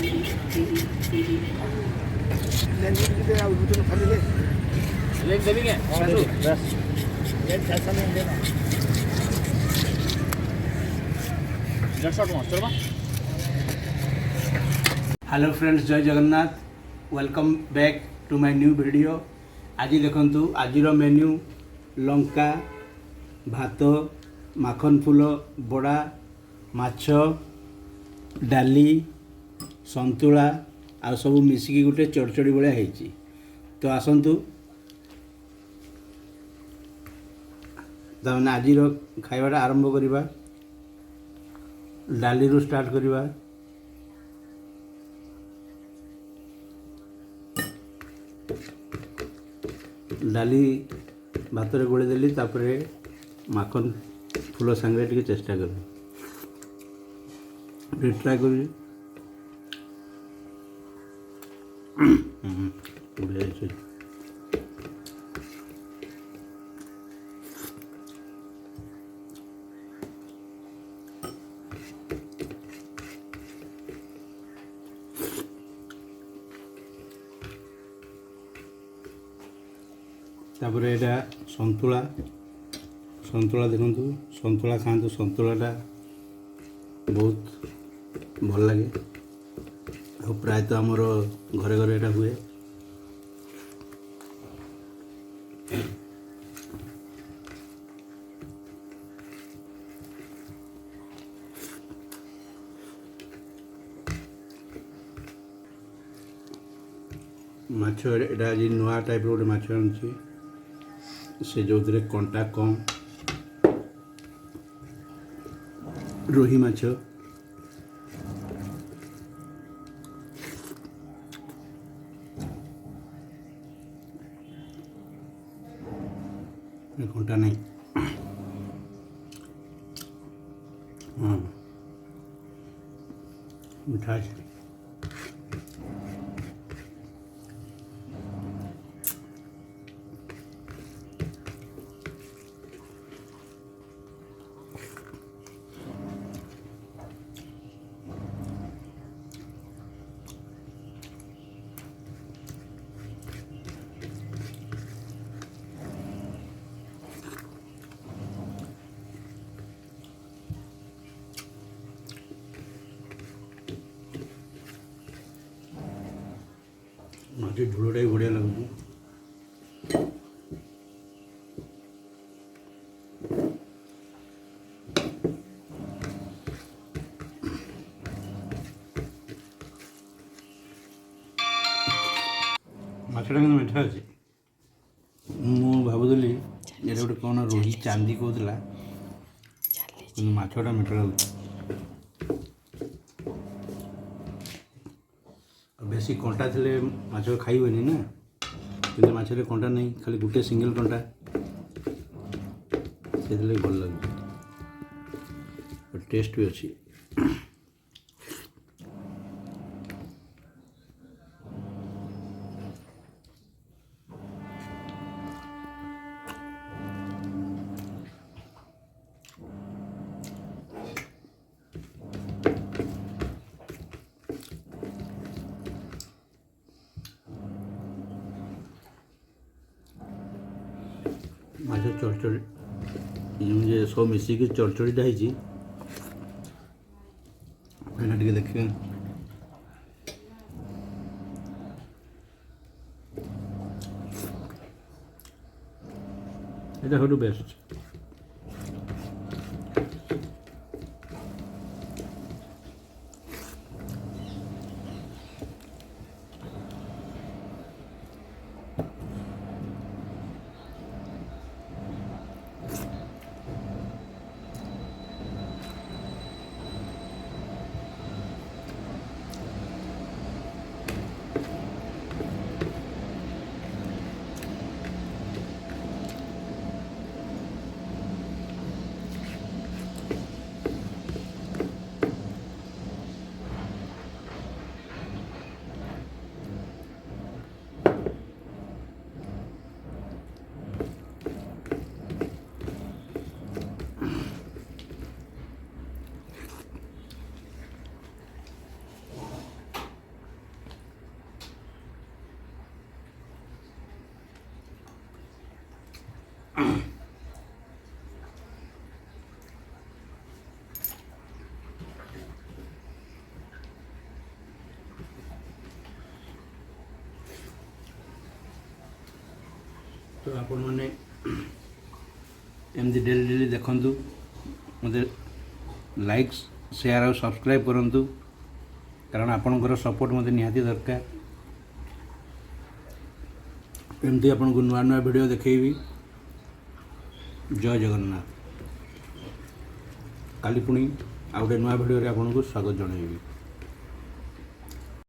Hello friends, जय Jagannath. Welcome back to my new video. आज देखंतु आजिर मेन्यू लंका भात माखन फूल बड़ा माछ डाली संतुला आ सब मिसिकी गोटे चड़चड़ी भाया होती। तो आसतु तमें आज खाइबाटा आरंभ करवा। डाली रू स्टार्ट करवा। डाली भात रे गोले देली, तापरे माखन फूल सांगे टिके चेष्टा कर ट्राए कर। तापर एटा संतुला संतुला देखु संतुला खातु। संतुलाटा बहुत भल लगे। प्रायतः आमर घरे घरे एटा हुए। माछ एटा आज नुआ टाइप गोटे माछ आनी से जो कंटा कम। रोही माछ कंटा नहीं। हाँ मिठा है। माटी झोलटा भी बढ़िया लगुच। माछटा कि मीठा अच्छे। मु भावुली ये गोटे कौन रोही चांदी कहला, कि माछटा मीठा लगुच। बेसी कंटा थे माछ खाइबे ना, कि माछरे कंटा नहीं, खाली गोटे सिंगल कंटा से भल लगे। टेस्ट भी अच्छी। माछ चड़चड़ी सब मिसिकी चड़चड़ीटा है देखिए। এটা হলো বেস্ট। तो आपण मैंने एमती डेली डेली देखु मत लाइक शेयर और सब्सक्राइब करूँ कारण आपणकर सपोर्ट मत निहाती दरकार एमती आपन को नुआ नुआ वीडियो देखी जय जगन्नाथ काली पुणी आ गोटे नुआ वीडियो आपन को स्वागत जनइबी।